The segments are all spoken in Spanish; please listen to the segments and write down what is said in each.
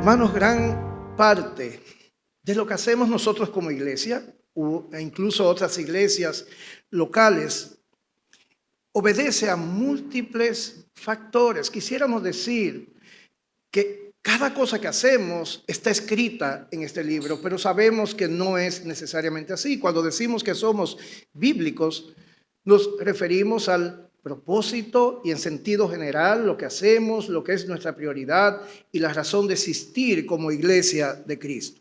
Hermanos, gran parte de lo que hacemos nosotros como iglesia, e incluso otras iglesias locales, obedece a múltiples factores. Quisiéramos decir que cada cosa que hacemos está escrita en este libro, pero sabemos que no es necesariamente así. Cuando decimos que somos bíblicos, nos referimos al propósito y en sentido general lo que hacemos, lo que es nuestra prioridad y la razón de existir como iglesia de Cristo.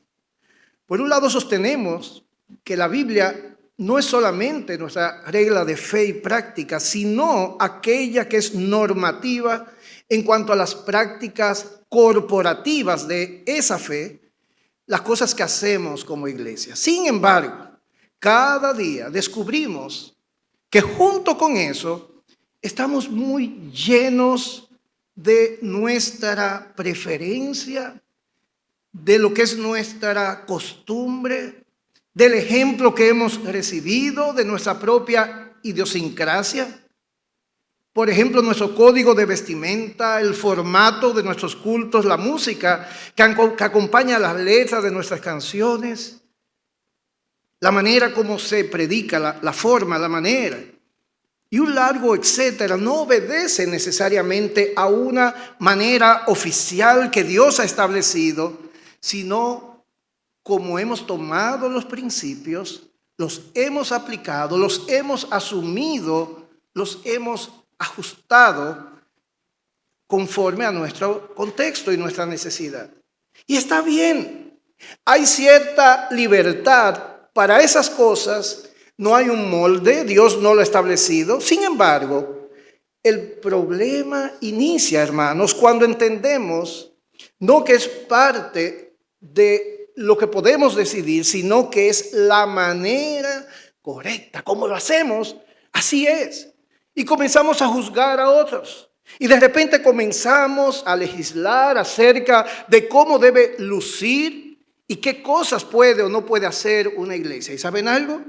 Por un lado, sostenemos que la Biblia no es solamente nuestra regla de fe y práctica, sino aquella que es normativa en cuanto a las prácticas corporativas de esa fe, las cosas que hacemos como iglesia. Sin embargo, cada día descubrimos que junto con eso estamos muy llenos de nuestra preferencia, de lo que es nuestra costumbre, del ejemplo que hemos recibido, de nuestra propia idiosincrasia. Por ejemplo, nuestro código de vestimenta, el formato de nuestros cultos, la música que acompaña las letras de nuestras canciones, la manera como se predica, la forma, la manera, y un largo etcétera, no obedece necesariamente a una manera oficial que Dios ha establecido, sino como hemos tomado los principios, los hemos aplicado, los hemos asumido, los hemos ajustado conforme a nuestro contexto y nuestra necesidad. Y está bien, hay cierta libertad para esas cosas. No hay un molde, Dios no lo ha establecido. Sin embargo, el problema inicia, hermanos, cuando entendemos no que es parte de lo que podemos decidir, sino que es la manera correcta. Como lo hacemos, así es. Y comenzamos a juzgar a otros. Y de repente comenzamos a legislar acerca de cómo debe lucir y qué cosas puede o no puede hacer una iglesia. ¿Y saben algo?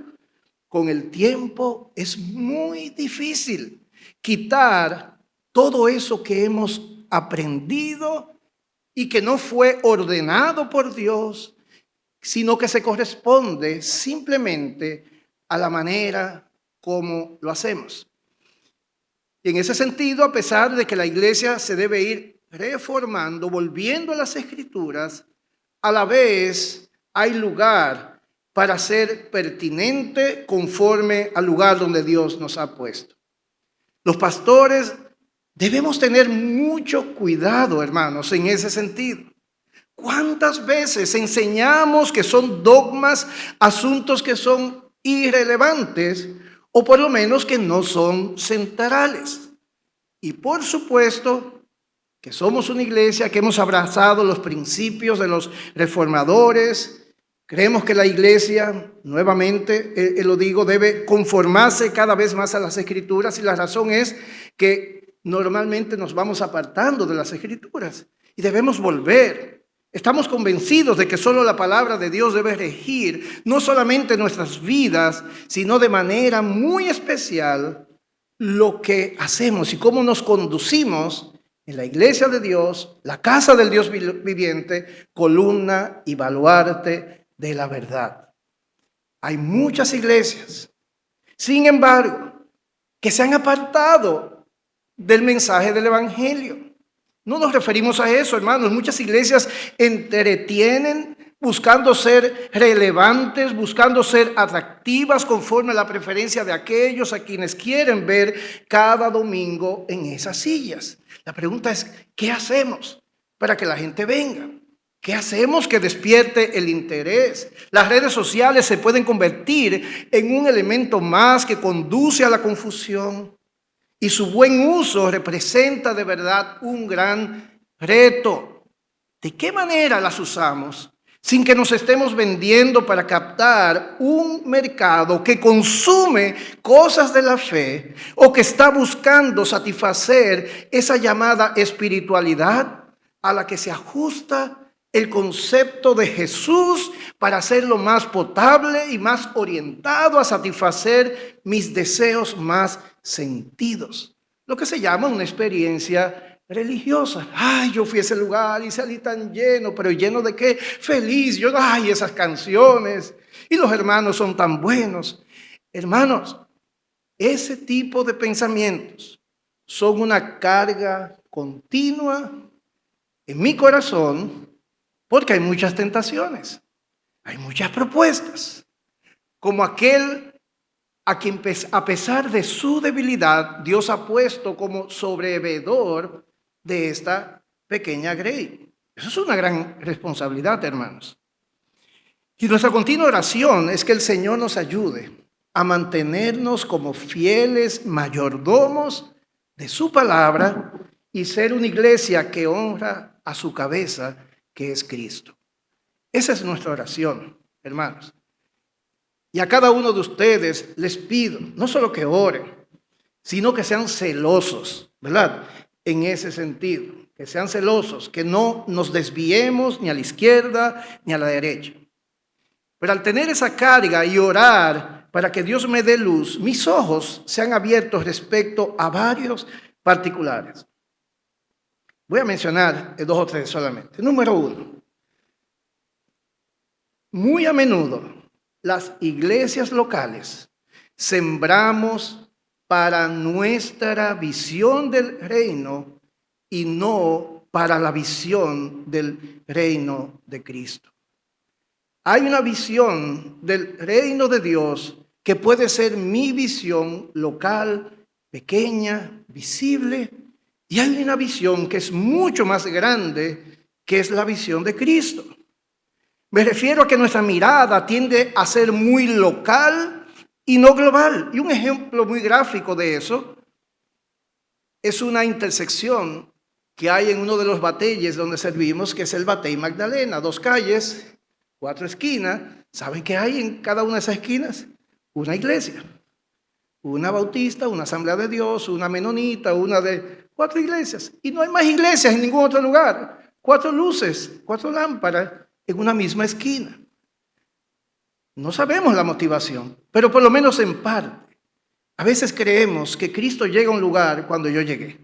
Con el tiempo es muy difícil quitar todo eso que hemos aprendido y que no fue ordenado por Dios, sino que se corresponde simplemente a la manera como lo hacemos. Y en ese sentido, a pesar de que la iglesia se debe ir reformando, volviendo a las Escrituras, a la vez hay lugar para ser pertinente conforme al lugar donde Dios nos ha puesto. Los pastores debemos tener mucho cuidado, hermanos, en ese sentido. ¿Cuántas veces enseñamos que son dogmas, asuntos que son irrelevantes o por lo menos que no son centrales? Y por supuesto que somos una iglesia que hemos abrazado los principios de los reformadores. Creemos que la iglesia, nuevamente lo digo, debe conformarse cada vez más a las Escrituras, y la razón es que normalmente nos vamos apartando de las Escrituras y debemos volver. Estamos convencidos de que solo la palabra de Dios debe regir no solamente nuestras vidas, sino de manera muy especial lo que hacemos y cómo nos conducimos en la iglesia de Dios, la casa del Dios viviente, columna y baluarte de la verdad. Hay muchas iglesias, sin embargo, que se han apartado del mensaje del evangelio. No nos referimos a eso, hermanos. Muchas iglesias entretienen buscando ser relevantes, buscando ser atractivas conforme a la preferencia de aquellos a quienes quieren ver cada domingo en esas sillas. La pregunta es, ¿qué hacemos para que la gente venga? ¿Qué hacemos que despierte el interés? Las redes sociales se pueden convertir en un elemento más que conduce a la confusión, y su buen uso representa de verdad un gran reto. ¿De qué manera las usamos sin que nos estemos vendiendo para captar un mercado que consume cosas de la fe o que está buscando satisfacer esa llamada espiritualidad a la que se ajusta el concepto de Jesús para hacerlo más potable y más orientado a satisfacer mis deseos más sentidos? Lo que se llama una experiencia religiosas. Ay, yo fui a ese lugar y salí tan lleno, pero ¿lleno de qué? Feliz. Yo, ay, esas canciones. Y los hermanos son tan buenos. Hermanos, ese tipo de pensamientos son una carga continua en mi corazón porque hay muchas tentaciones, hay muchas propuestas, como aquel a quien a pesar de su debilidad Dios ha puesto como sobrevedor de esta pequeña grey. Eso es una gran responsabilidad, hermanos. Y nuestra continua oración es que el Señor nos ayude a mantenernos como fieles mayordomos de su palabra y ser una iglesia que honra a su cabeza, que es Cristo. Esa es nuestra oración, hermanos. Y a cada uno de ustedes les pido, no solo que oren, sino que sean celosos, ¿verdad? En ese sentido, que sean celosos, que no nos desviemos ni a la izquierda ni a la derecha. Pero al tener esa carga y orar para que Dios me dé luz, mis ojos se han abierto respecto a varios particulares. Voy a mencionar 2 o 3 solamente. Número 1. Muy a menudo las iglesias locales sembramos para nuestra visión del reino y no para la visión del reino de Cristo. Hay una visión del reino de Dios que puede ser mi visión local, pequeña, visible, y hay una visión que es mucho más grande, que es la visión de Cristo. Me refiero a que nuestra mirada tiende a ser muy local y no global. Y un ejemplo muy gráfico de eso es una intersección que hay en uno de los bateyes donde servimos, que es el Batey Magdalena. 2 calles, 4 esquinas. ¿Saben qué hay en cada una de esas esquinas? Una iglesia. Una bautista, una asamblea de Dios, una menonita, una de 4 iglesias. Y no hay más iglesias en ningún otro lugar. 4 luces, 4 lámparas en una misma esquina. No sabemos la motivación, pero por lo menos en parte. A veces creemos que Cristo llega a un lugar cuando yo llegué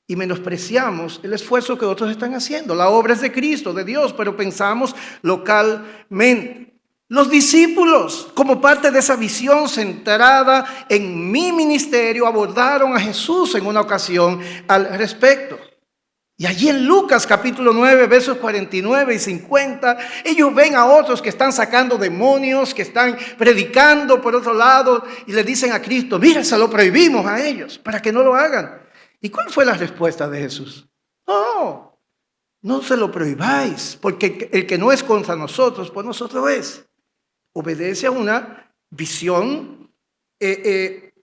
y menospreciamos el esfuerzo que otros están haciendo. La obra es de Cristo, de Dios, pero pensamos localmente. Los discípulos, como parte de esa visión centrada en mi ministerio, abordaron a Jesús en una ocasión al respecto. Y allí en Lucas capítulo 9, versos 49 y 50, ellos ven a otros que están sacando demonios, que están predicando por otro lado, y le dicen a Cristo, mira, se lo prohibimos a ellos para que no lo hagan. ¿Y cuál fue la respuesta de Jesús? No, no se lo prohibáis, porque el que no es contra nosotros, por nosotros es. Obedece a una visión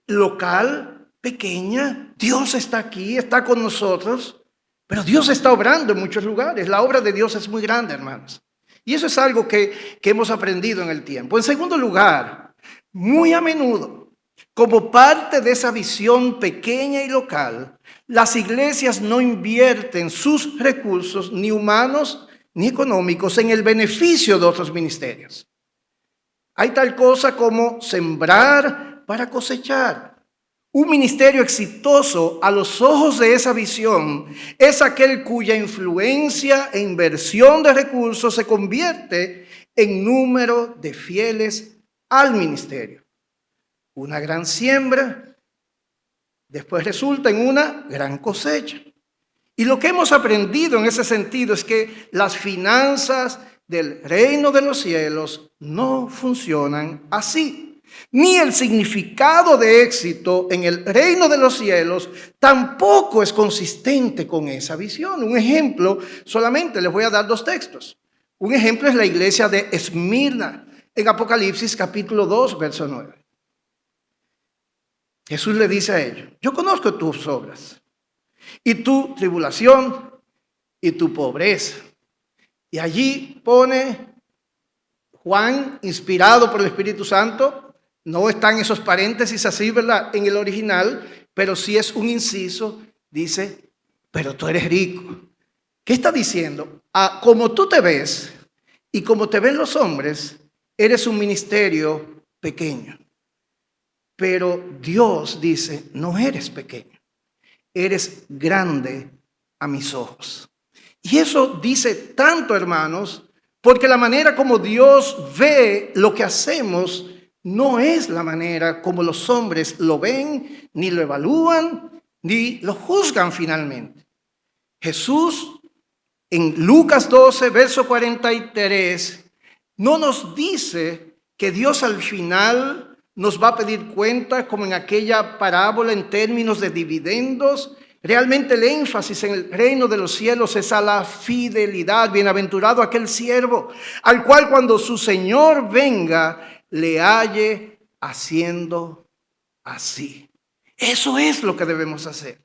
local, pequeña. Dios está aquí, está con nosotros. Pero Dios está obrando en muchos lugares. La obra de Dios es muy grande, hermanos. Y eso es algo que hemos aprendido en el tiempo. En segundo lugar, muy a menudo, como parte de esa visión pequeña y local, las iglesias no invierten sus recursos, ni humanos ni económicos, en el beneficio de otros ministerios. Hay tal cosa como sembrar para cosechar. Un ministerio exitoso a los ojos de esa visión es aquel cuya influencia e inversión de recursos se convierte en número de fieles al ministerio. Una gran siembra después resulta en una gran cosecha. Y lo que hemos aprendido en ese sentido es que las finanzas del reino de los cielos no funcionan así. Ni el significado de éxito en el reino de los cielos tampoco es consistente con esa visión. Un ejemplo, solamente les voy a dar 2 textos. Un ejemplo es la iglesia de Esmirna, en Apocalipsis capítulo 2, verso 9. Jesús le dice a ellos, yo conozco tus obras y tu tribulación y tu pobreza. Y allí pone Juan, inspirado por el Espíritu Santo. No están esos paréntesis así, ¿verdad? En el original, pero sí es un inciso. Dice, pero tú eres rico. ¿Qué está diciendo? Como tú te ves y como te ven los hombres, eres un ministerio pequeño. Pero Dios dice, no eres pequeño, eres grande a mis ojos. Y eso dice tanto, hermanos, porque la manera como Dios ve lo que hacemos no es la manera como los hombres lo ven, ni lo evalúan, ni lo juzgan finalmente. Jesús, en Lucas 12, verso 43, no nos dice que Dios al final nos va a pedir cuenta como en aquella parábola en términos de dividendos. Realmente el énfasis en el reino de los cielos es a la fidelidad. Bienaventurado aquel siervo al cual cuando su Señor venga le halle haciendo así. Eso es lo que debemos hacer.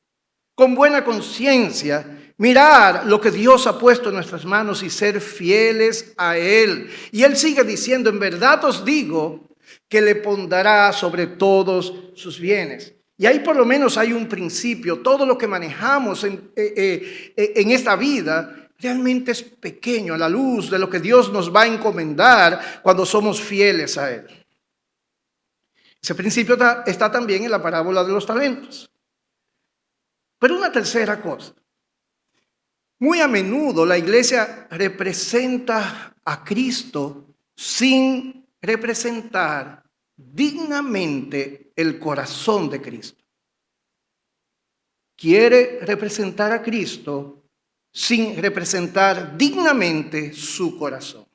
Con buena conciencia, mirar lo que Dios ha puesto en nuestras manos y ser fieles a Él. Y Él sigue diciendo, en verdad os digo que le pondrá sobre todos sus bienes. Y ahí por lo menos hay un principio. Todo lo que manejamos en esta vida realmente es pequeño a la luz de lo que Dios nos va a encomendar cuando somos fieles a Él. Ese principio está también en la parábola de los talentos. Pero una tercera cosa. Muy a menudo la iglesia representa a Cristo sin representar dignamente el corazón de Cristo. Quiere representar a Cristo sin representar dignamente su corazón.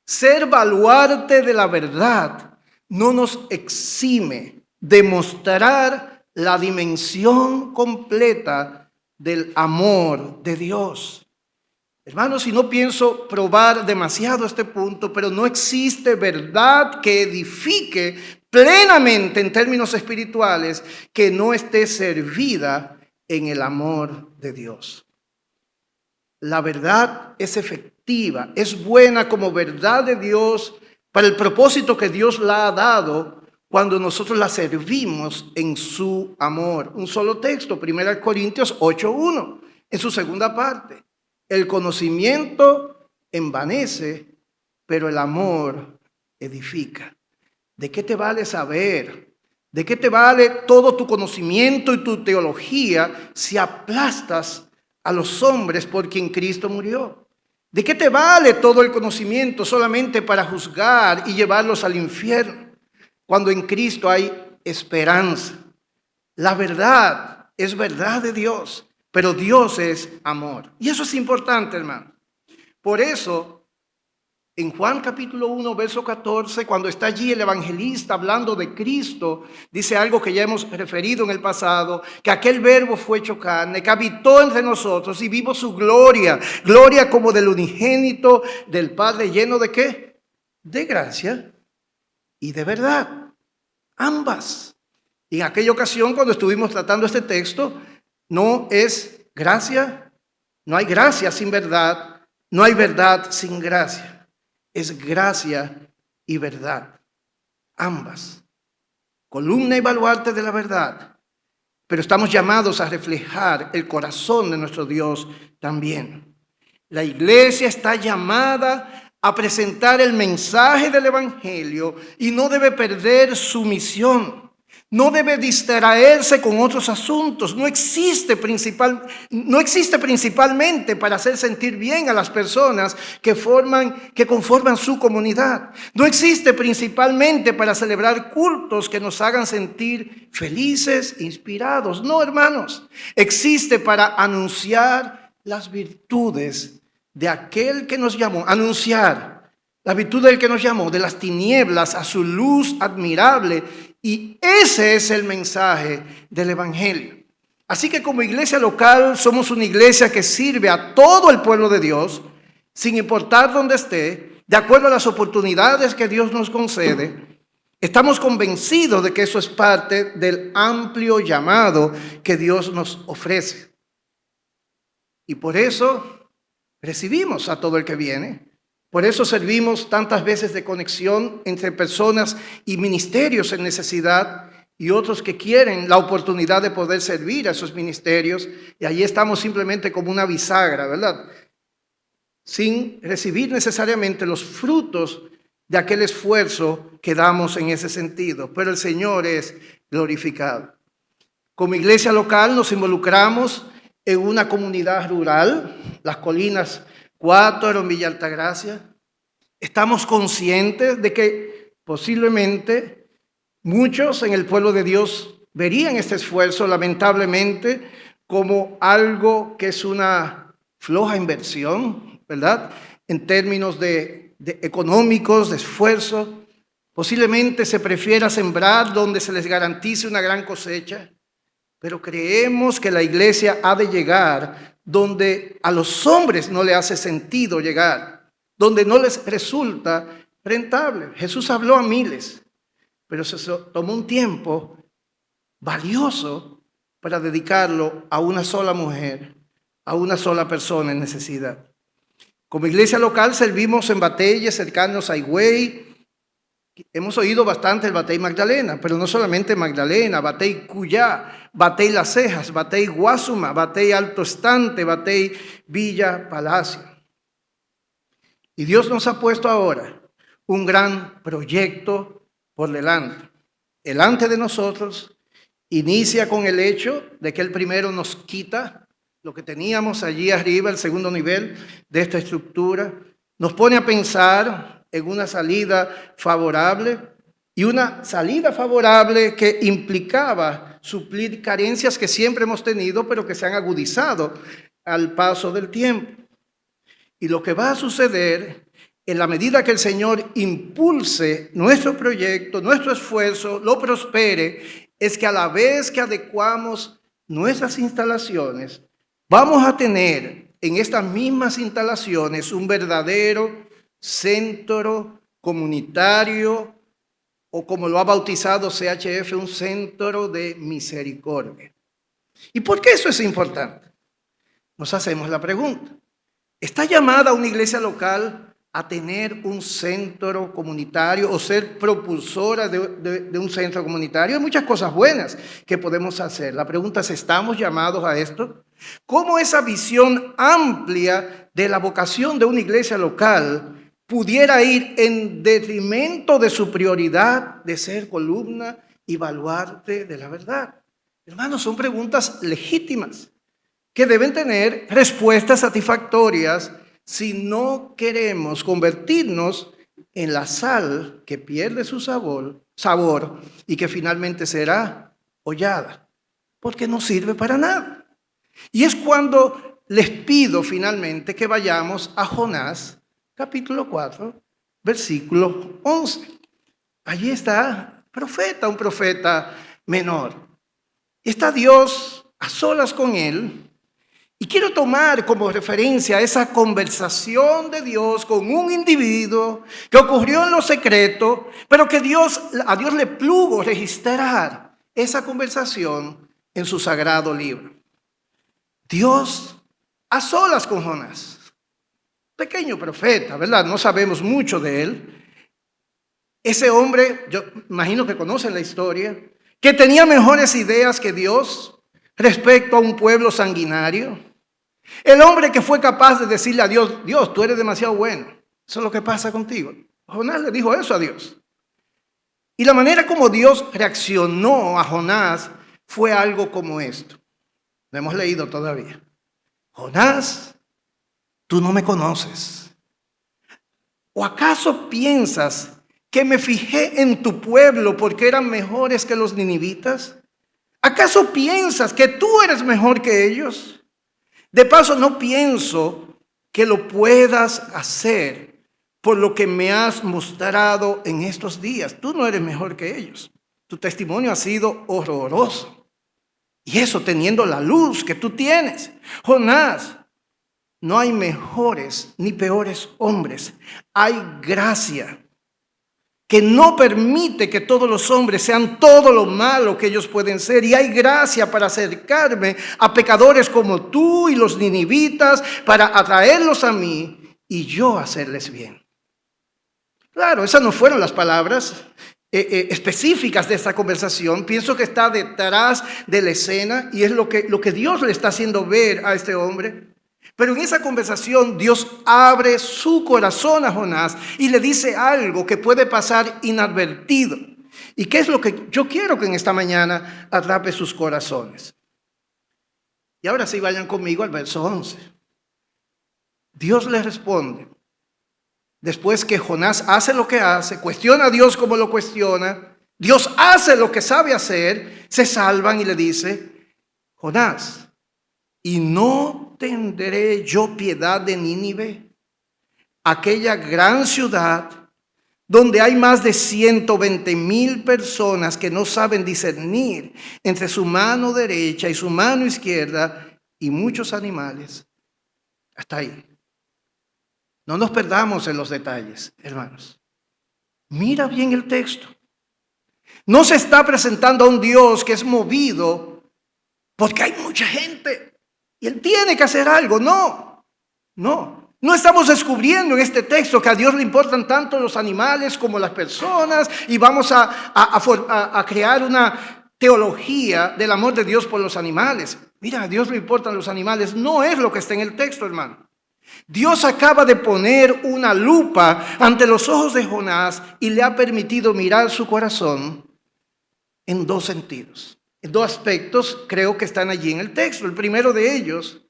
Ser baluarte de la verdad no nos exime de mostrar la dimensión completa del amor de Dios. Hermanos, y no pienso probar demasiado este punto, pero no existe verdad que edifique plenamente en términos espirituales que no esté servida en el amor de Dios. La verdad es efectiva, es buena como verdad de Dios para el propósito que Dios la ha dado cuando nosotros la servimos en su amor. Un solo texto, 1 Corintios 8:1, en su segunda parte. El conocimiento envanece, pero el amor edifica. ¿De qué te vale saber? ¿De qué te vale todo tu conocimiento y tu teología si aplastas a los hombres por quien Cristo murió? ¿De qué te vale todo el conocimiento solamente para juzgar y llevarlos al infierno, cuando en Cristo hay esperanza? La verdad es verdad de Dios, pero Dios es amor. Y eso es importante, hermano. Por eso, en Juan capítulo 1, verso 14, cuando está allí el evangelista hablando de Cristo, dice algo que ya hemos referido en el pasado, que aquel verbo fue hecho carne, que habitó entre nosotros y vimos su gloria, gloria como del unigénito del Padre, lleno de ¿qué? De gracia y de verdad, ambas. Y en aquella ocasión, cuando estuvimos tratando este texto, no es gracia, no hay gracia sin verdad, no hay verdad sin gracia. Es gracia y verdad, ambas, columna y baluarte de la verdad, pero estamos llamados a reflejar el corazón de nuestro Dios también. La iglesia está llamada a presentar el mensaje del evangelio y no debe perder su misión. No debe distraerse con otros asuntos. No existe principalmente para hacer sentir bien a las personas que conforman su comunidad. No existe principalmente para celebrar cultos que nos hagan sentir felices, inspirados. No, hermanos. Existe para anunciar las virtudes de aquel que nos llamó. Anunciar la virtud del que nos llamó de las tinieblas a su luz admirable. Y ese es el mensaje del evangelio. Así que como iglesia local somos una iglesia que sirve a todo el pueblo de Dios, sin importar dónde esté, de acuerdo a las oportunidades que Dios nos concede. Estamos convencidos de que eso es parte del amplio llamado que Dios nos ofrece. Y por eso recibimos a todo el que viene. Por eso servimos tantas veces de conexión entre personas y ministerios en necesidad y otros que quieren la oportunidad de poder servir a esos ministerios. Y allí estamos simplemente como una bisagra, ¿verdad? Sin recibir necesariamente los frutos de aquel esfuerzo que damos en ese sentido. Pero el Señor es glorificado. Como iglesia local nos involucramos en una comunidad rural, las Colinas 4 en Villa Altagracia. Estamos conscientes de que posiblemente muchos en el pueblo de Dios verían este esfuerzo, lamentablemente, como algo que es una floja inversión, ¿verdad? En términos de económicos, de esfuerzo. Posiblemente se prefiera sembrar donde se les garantice una gran cosecha, pero creemos que la iglesia ha de llegar donde a los hombres no le hace sentido llegar, donde no les resulta rentable. Jesús habló a miles, pero se tomó un tiempo valioso para dedicarlo a una sola mujer, a una sola persona en necesidad. Como iglesia local servimos en Bateyes cercanos a Higüey. Hemos oído bastante el Batey Magdalena, pero no solamente Magdalena, Batey Cuyá, Batey Las Cejas, Batey Guasuma, Batey Alto Estante, Batey Villa Palacio. Y Dios nos ha puesto ahora un gran proyecto por delante. Delante de nosotros inicia con el hecho de que Él primero nos quita lo que teníamos allí arriba, el segundo nivel de esta estructura, nos pone a pensar en una salida favorable, y una salida favorable que implicaba suplir carencias que siempre hemos tenido, pero que se han agudizado al paso del tiempo. Y lo que va a suceder en la medida que el Señor impulse nuestro proyecto, nuestro esfuerzo, lo prospere, es que a la vez que adecuamos nuestras instalaciones, vamos a tener en estas mismas instalaciones un verdadero centro comunitario, o como lo ha bautizado CHF, un centro de misericordia. ¿Y por qué eso es importante? Nos hacemos la pregunta. ¿Está llamada una iglesia local a tener un centro comunitario o ser propulsora de un centro comunitario? Hay muchas cosas buenas que podemos hacer. La pregunta es, ¿estamos llamados a esto? ¿Cómo esa visión amplia de la vocación de una iglesia local pudiera ir en detrimento de su prioridad de ser columna y baluarte de la verdad? Hermanos, son preguntas legítimas que deben tener respuestas satisfactorias si no queremos convertirnos en la sal que pierde su sabor y que finalmente será hollada, porque no sirve para nada. Y es cuando les pido finalmente que vayamos a Jonás, capítulo 4, versículo 11. Allí está un profeta menor. Está Dios a solas con él. Y quiero tomar como referencia esa conversación de Dios con un individuo que ocurrió en lo secreto, pero que a Dios le plugo registrar esa conversación en su sagrado libro. Dios a solas con Jonás. Pequeño profeta, ¿verdad? No sabemos mucho de él. Ese hombre, yo imagino que conocen la historia, que tenía mejores ideas que Dios respecto a un pueblo sanguinario. El hombre que fue capaz de decirle a Dios, Dios, tú eres demasiado bueno. Eso es lo que pasa contigo. Jonás le dijo eso a Dios. Y la manera como Dios reaccionó a Jonás fue algo como esto. Lo hemos leído todavía. Jonás, tú no me conoces. ¿O acaso piensas que me fijé en tu pueblo porque eran mejores que los ninivitas? ¿Acaso piensas que tú eres mejor que ellos? De paso, no pienso que lo puedas hacer por lo que me has mostrado en estos días. Tú no eres mejor que ellos. Tu testimonio ha sido horroroso. Y eso teniendo la luz que tú tienes. Jonás, no hay mejores ni peores hombres. Hay gracia que no permite que todos los hombres sean todo lo malo que ellos pueden ser. Y hay gracia para acercarme a pecadores como tú y los ninivitas, para atraerlos a mí y yo hacerles bien. Claro, esas no fueron las palabras específicas de esta conversación. Pienso que está detrás de la escena y es lo que Dios le está haciendo ver a este hombre. Pero en esa conversación Dios abre su corazón a Jonás y le dice algo que puede pasar inadvertido. ¿Y qué es lo que yo quiero que en esta mañana atrape sus corazones? Y ahora sí vayan conmigo al verso 11. Dios le responde, después que Jonás hace lo que hace, cuestiona a Dios como lo cuestiona, Dios hace lo que sabe hacer, se salvan y le dice, Jonás, ¿y no tendré yo piedad de Nínive, aquella gran ciudad donde hay más de 120,000 personas que no saben discernir entre su mano derecha y su mano izquierda y muchos animales? Hasta ahí. No nos perdamos en los detalles, hermanos. Mira bien el texto. No se está presentando a un Dios que es movido porque hay mucha gente y Él tiene que hacer algo. No estamos descubriendo en este texto que a Dios le importan tanto los animales como las personas y vamos a crear una teología del amor de Dios por los animales. Mira, a Dios le importan los animales. No es lo que está en el texto, hermano. Dios acaba de poner una lupa ante los ojos de Jonás y le ha permitido mirar su corazón en dos sentidos. En dos aspectos creo que están allí en el texto. El primero de ellos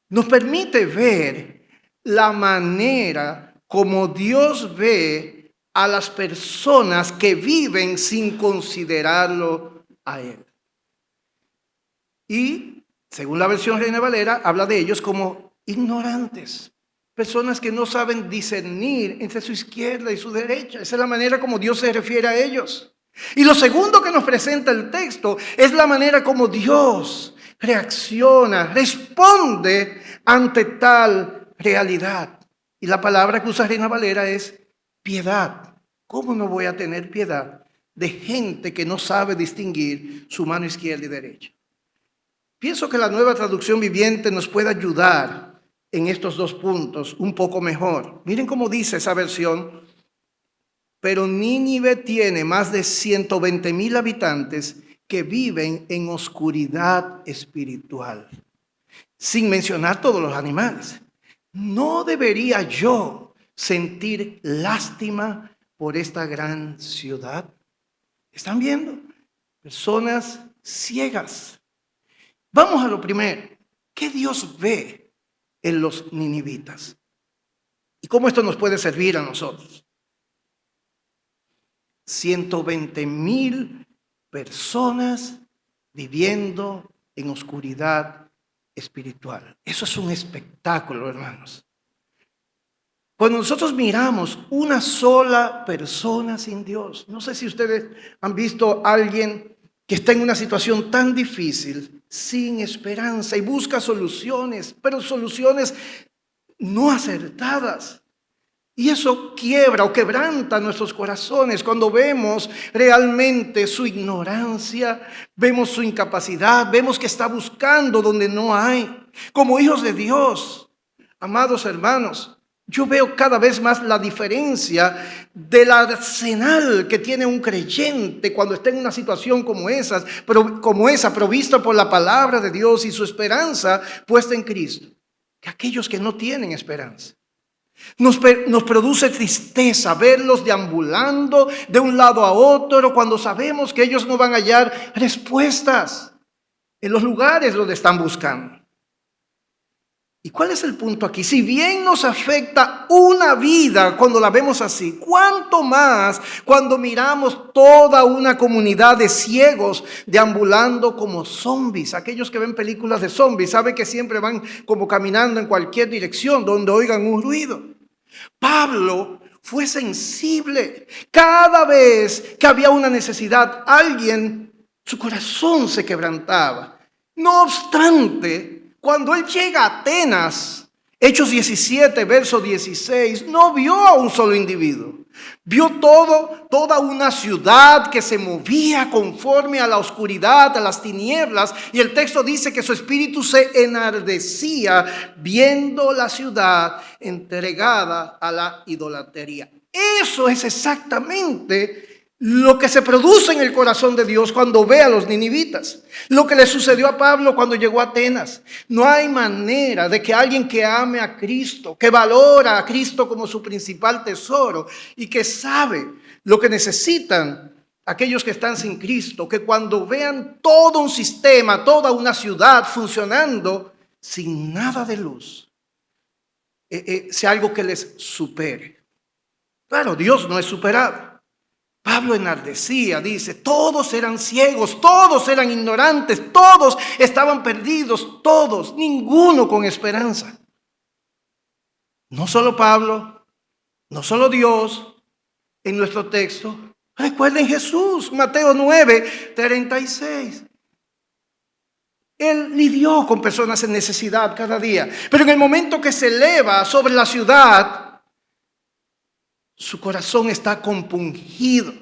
nos permite ver la manera como Dios ve a las personas que viven sin considerarlo a Él. Y, según la versión Reina Valera, habla de ellos como ignorantes, personas que no saben discernir entre su izquierda y su derecha. Esa es la manera como Dios se refiere a ellos. Y lo segundo que nos presenta el texto es la manera como Dios reacciona, responde ante tal realidad. Y la palabra que usa Reina Valera es piedad. ¿Cómo no voy a tener piedad de gente que no sabe distinguir su mano izquierda y derecha? Pienso que la Nueva Traducción Viviente nos puede ayudar en estos dos puntos un poco mejor. Miren cómo dice esa versión. Pero Nínive tiene más de 120,000 habitantes que viven en oscuridad espiritual, sin mencionar todos los animales. ¿No debería yo sentir lástima por esta gran ciudad? ¿Están viendo? Personas ciegas. Vamos a lo primero. ¿Qué Dios ve en los ninivitas? ¿Y cómo esto nos puede servir a nosotros? 120,000 personas viviendo en oscuridad espiritual. Eso es un espectáculo, hermanos. Cuando nosotros miramos una sola persona sin Dios, no sé si ustedes han visto a alguien que está en una situación tan difícil, sin esperanza y busca soluciones, pero soluciones no acertadas. Y eso quiebra o quebranta nuestros corazones cuando vemos realmente su ignorancia, vemos su incapacidad, vemos que está buscando donde no hay. Como hijos de Dios, amados hermanos, yo veo cada vez más la diferencia del arsenal que tiene un creyente cuando está en una situación como esa, provista por la palabra de Dios y su esperanza puesta en Cristo, que aquellos que no tienen esperanza. Nos produce tristeza verlos deambulando de un lado a otro cuando sabemos que ellos no van a hallar respuestas en los lugares donde están buscando. ¿Y cuál es el punto aquí? Si bien nos afecta una vida cuando la vemos así, ¿cuánto más cuando miramos toda una comunidad de ciegos deambulando como zombies? Aquellos que ven películas de zombies saben que siempre van como caminando en cualquier dirección donde oigan un ruido. Pablo fue sensible. Cada vez que había una necesidad, su corazón se quebrantaba. No obstante, cuando él llega a Atenas, Hechos 17, verso 16, no vio a un solo individuo. Vio toda una ciudad que se movía conforme a la oscuridad, a las tinieblas. Y el texto dice que su espíritu se enardecía viendo la ciudad entregada a la idolatría. Eso es exactamente lo que se produce en el corazón de Dios cuando ve a los ninivitas. Lo que le sucedió a Pablo cuando llegó a Atenas. No hay manera de que alguien que ame a Cristo, que valora a Cristo como su principal tesoro y que sabe lo que necesitan aquellos que están sin Cristo, que cuando vean todo un sistema, toda una ciudad funcionando sin nada de luz, sea algo que les supere. Claro, Dios no es superado. Pablo enardecía, dice, todos eran ciegos, todos eran ignorantes, todos estaban perdidos, todos, ninguno con esperanza. No solo Pablo, no solo Dios en nuestro texto. Recuerden Jesús, Mateo 9:36. Él lidió con personas en necesidad cada día, pero en el momento que se eleva sobre la ciudad, su corazón está compungido.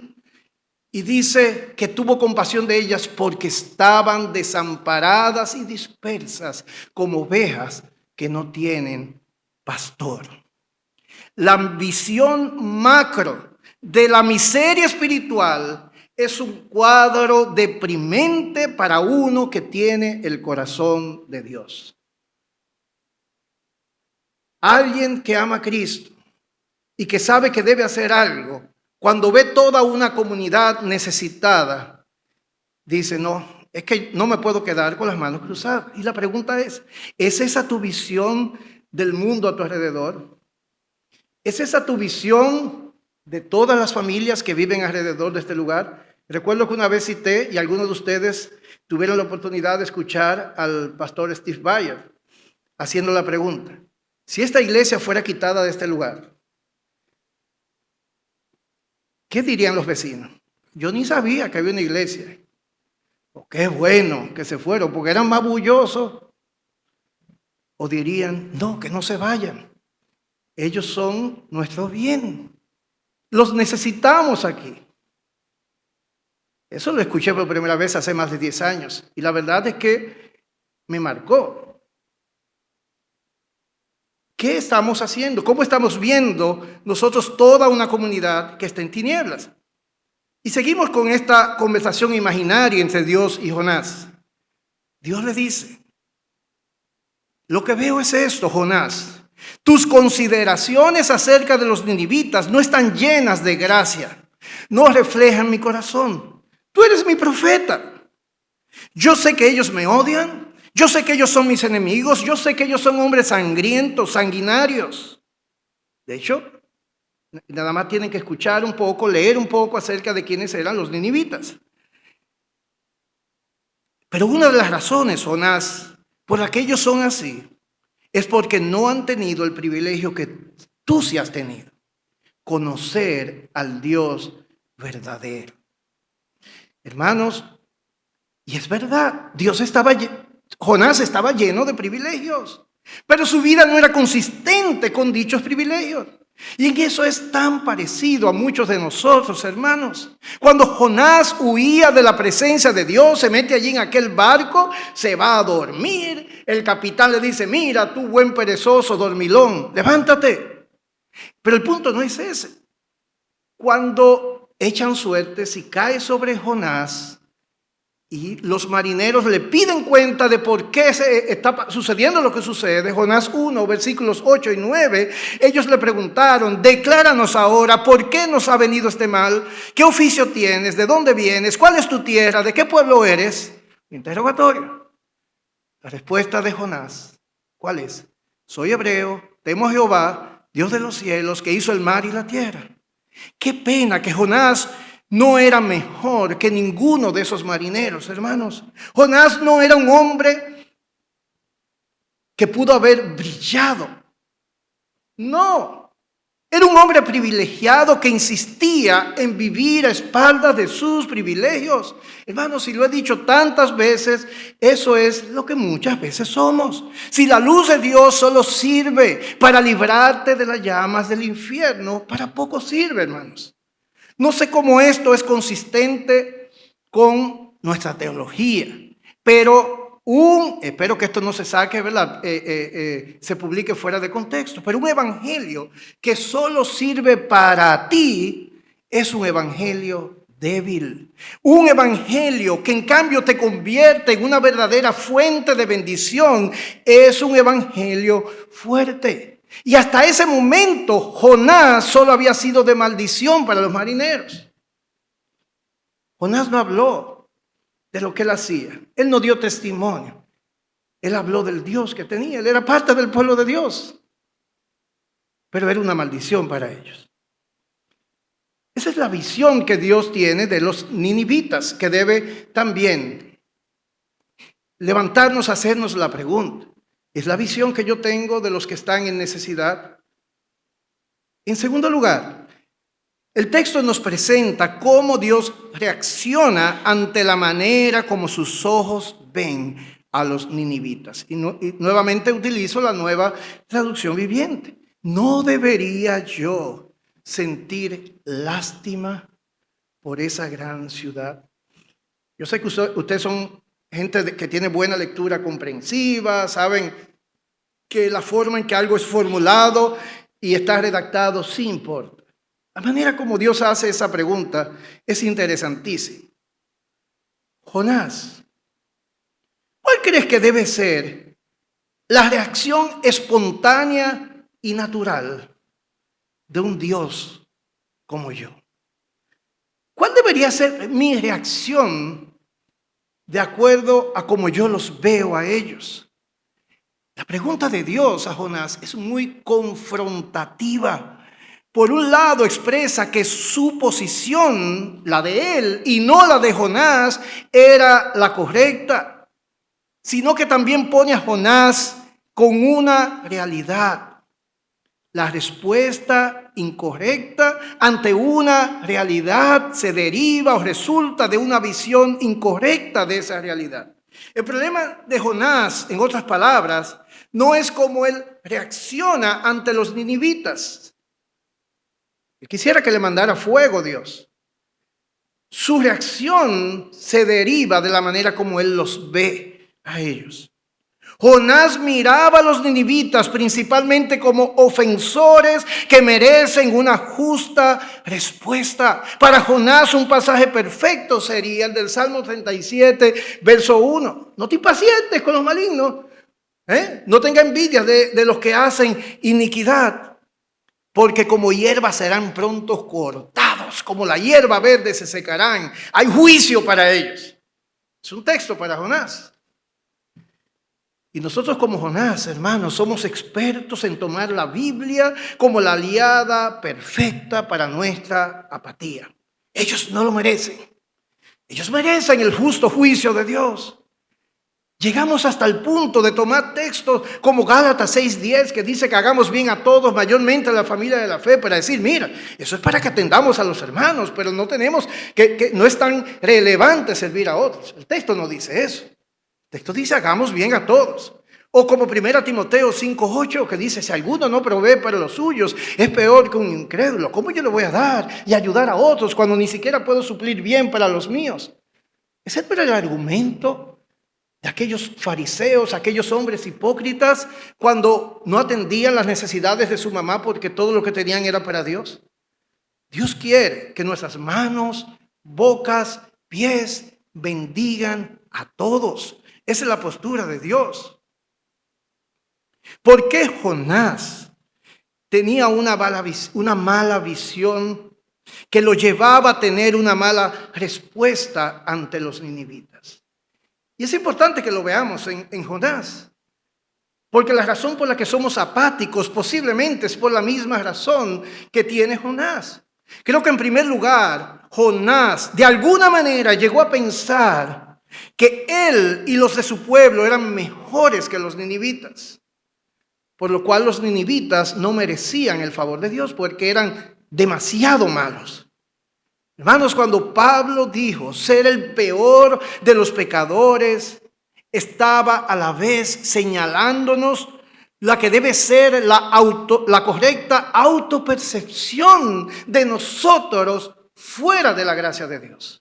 Y dice que tuvo compasión de ellas porque estaban desamparadas y dispersas como ovejas que no tienen pastor. La visión macro de la miseria espiritual es un cuadro deprimente para uno que tiene el corazón de Dios. Alguien que ama a Cristo y que sabe que debe hacer algo, cuando ve toda una comunidad necesitada, dice, no, es que no me puedo quedar con las manos cruzadas. Y la pregunta ¿es esa tu visión del mundo a tu alrededor? ¿Es esa tu visión de todas las familias que viven alrededor de este lugar? Recuerdo que una vez cité, y algunos de ustedes tuvieron la oportunidad de escuchar al pastor Steve Bayer haciendo la pregunta, si esta iglesia fuera quitada de este lugar, ¿qué dirían los vecinos? Yo ni sabía que había una iglesia. Oh, qué bueno que se fueron, porque eran más bullosos. O dirían, no, que no se vayan. Ellos son nuestro bien. Los necesitamos aquí. Eso lo escuché por primera vez hace más de 10 años. Y la verdad es que me marcó. ¿Qué estamos haciendo? ¿Cómo estamos viendo nosotros toda una comunidad que está en tinieblas? Y seguimos con esta conversación imaginaria entre Dios y Jonás. Dios le dice, lo que veo es esto, Jonás. Tus consideraciones acerca de los ninivitas no están llenas de gracia, no reflejan mi corazón. Tú eres mi profeta. Yo sé que ellos me odian. Yo sé que ellos son mis enemigos, yo sé que ellos son hombres sangrientos, sanguinarios. De hecho, nada más tienen que escuchar un poco, leer un poco acerca de quiénes eran los ninivitas. Pero una de las razones, Jonás, por las que ellos son así, es porque no han tenido el privilegio que tú sí has tenido, conocer al Dios verdadero. Hermanos, y es verdad, Jonás estaba lleno de privilegios, pero su vida no era consistente con dichos privilegios. Y en eso es tan parecido a muchos de nosotros, hermanos. Cuando Jonás huía de la presencia de Dios, se mete allí en aquel barco, se va a dormir. El capitán le dice, mira, tú buen perezoso, dormilón, levántate. Pero el punto no es ese. Cuando echan suerte, si cae sobre Jonás, y los marineros le piden cuenta de por qué se está sucediendo lo que sucede. Jonás 1, versículos 8 y 9. Ellos le preguntaron, decláranos ahora, ¿por qué nos ha venido este mal? ¿Qué oficio tienes? ¿De dónde vienes? ¿Cuál es tu tierra? ¿De qué pueblo eres? Interrogatorio. La respuesta de Jonás, ¿cuál es? Soy hebreo, temo a Jehová, Dios de los cielos, que hizo el mar y la tierra. Qué pena que Jonás no era mejor que ninguno de esos marineros, hermanos. Jonás no era un hombre que pudo haber brillado. No, era un hombre privilegiado que insistía en vivir a espaldas de sus privilegios. Hermanos, si lo he dicho tantas veces, eso es lo que muchas veces somos. Si la luz de Dios solo sirve para librarte de las llamas del infierno, para poco sirve, hermanos. No sé cómo esto es consistente con nuestra teología, pero espero que esto no se saque, ¿verdad? Se publique fuera de contexto, pero un evangelio que solo sirve para ti es un evangelio débil. Un evangelio que en cambio te convierte en una verdadera fuente de bendición es un evangelio fuerte. Y hasta ese momento Jonás solo había sido de maldición para los marineros. Jonás no habló de lo que él hacía. Él no dio testimonio. Él habló del Dios que tenía. Él era parte del pueblo de Dios. Pero era una maldición para ellos. Esa es la visión que Dios tiene de los ninivitas, que debe también levantarnos a hacernos la pregunta. ¿Es la visión que yo tengo de los que están en necesidad? En segundo lugar, el texto nos presenta cómo Dios reacciona ante la manera como sus ojos ven a los ninivitas. Y nuevamente utilizo la Nueva Traducción Viviente. ¿No debería yo sentir lástima por esa gran ciudad? Yo sé que ustedes son gente que tiene buena lectura comprensiva, saben que la forma en que algo es formulado y está redactado sí importa. La manera como Dios hace esa pregunta es interesantísima. Jonás, ¿cuál crees que debe ser la reacción espontánea y natural de un Dios como yo? ¿Cuál debería ser mi reacción de acuerdo a cómo yo los veo a ellos? La pregunta de Dios a Jonás es muy confrontativa. Por un lado expresa que su posición, la de él y no la de Jonás, era la correcta, sino que también pone a Jonás con una realidad. La respuesta incorrecta ante una realidad se deriva o resulta de una visión incorrecta de esa realidad. El problema de Jonás, en otras palabras, no es cómo él reacciona ante los ninivitas. Él quisiera que le mandara fuego Dios. Su reacción se deriva de la manera como él los ve a ellos. Jonás miraba a los ninivitas principalmente como ofensores que merecen una justa respuesta. Para Jonás un pasaje perfecto sería el del Salmo 37, verso 1. No te impacientes con los malignos. No tenga envidia de los que hacen iniquidad, porque como hierba serán pronto cortados, como la hierba verde se secarán. Hay juicio para ellos. Es un texto para Jonás. Y nosotros como Jonás, hermanos, somos expertos en tomar la Biblia como la aliada perfecta para nuestra apatía. Ellos no lo merecen. Ellos merecen el justo juicio de Dios. Llegamos hasta el punto de tomar textos como Gálatas 6:10, que dice que hagamos bien a todos, mayormente a la familia de la fe, para decir, mira, eso es para que atendamos a los hermanos, pero no tenemos que no es tan relevante servir a otros. El texto no dice eso. El texto dice, hagamos bien a todos. O como 1 Timoteo 5:8, que dice, si alguno no provee para los suyos, es peor que un incrédulo. ¿Cómo yo le voy a dar y ayudar a otros cuando ni siquiera puedo suplir bien para los míos? Ese era el argumento de aquellos fariseos, aquellos hombres hipócritas, cuando no atendían las necesidades de su mamá porque todo lo que tenían era para Dios. Dios quiere que nuestras manos, bocas, pies bendigan a todos. Esa es la postura de Dios. ¿Por qué Jonás tenía una mala visión que lo llevaba a tener una mala respuesta ante los ninivitas? Y es importante que lo veamos en Jonás, porque la razón por la que somos apáticos posiblemente es por la misma razón que tiene Jonás. Creo que en primer lugar, Jonás de alguna manera llegó a pensar que él y los de su pueblo eran mejores que los ninivitas, por lo cual los ninivitas no merecían el favor de Dios porque eran demasiado malos. Hermanos, cuando Pablo dijo ser el peor de los pecadores, estaba a la vez señalándonos la que debe ser la correcta autopercepción de nosotros fuera de la gracia de Dios.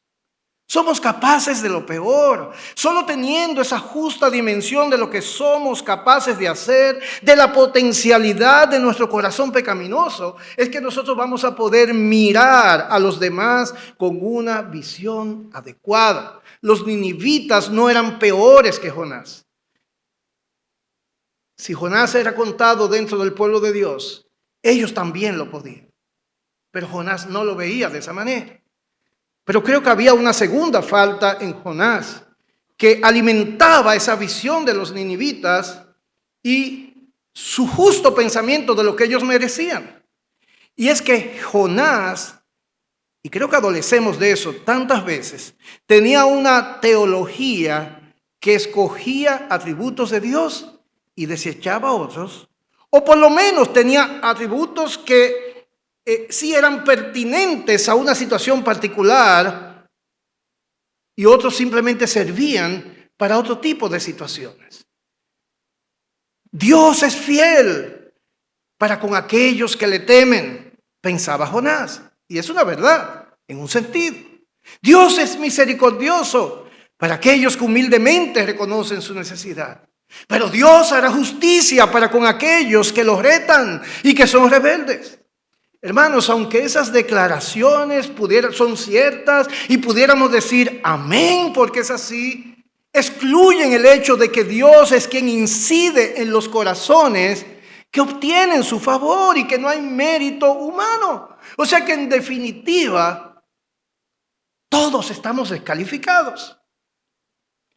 Somos capaces de lo peor. Solo teniendo esa justa dimensión de lo que somos capaces de hacer, de la potencialidad de nuestro corazón pecaminoso, es que nosotros vamos a poder mirar a los demás con una visión adecuada. Los ninivitas no eran peores que Jonás. Si Jonás era contado dentro del pueblo de Dios, ellos también lo podían. Pero Jonás no lo veía de esa manera. Pero creo que había una segunda falta en Jonás, que alimentaba esa visión de los ninivitas y su justo pensamiento de lo que ellos merecían. Y es que Jonás, y creo que adolecemos de eso tantas veces, tenía una teología que escogía atributos de Dios y desechaba otros, o por lo menos tenía atributos que sí eran pertinentes a una situación particular y otros simplemente servían para otro tipo de situaciones. Dios es fiel para con aquellos que le temen, pensaba Jonás. Y es una verdad, en un sentido. Dios es misericordioso para aquellos que humildemente reconocen su necesidad. Pero Dios hará justicia para con aquellos que lo retan y que son rebeldes. Hermanos, aunque esas declaraciones son ciertas y pudiéramos decir amén porque es así, excluyen el hecho de que Dios es quien incide en los corazones que obtienen su favor y que no hay mérito humano. O sea que en definitiva, todos estamos descalificados.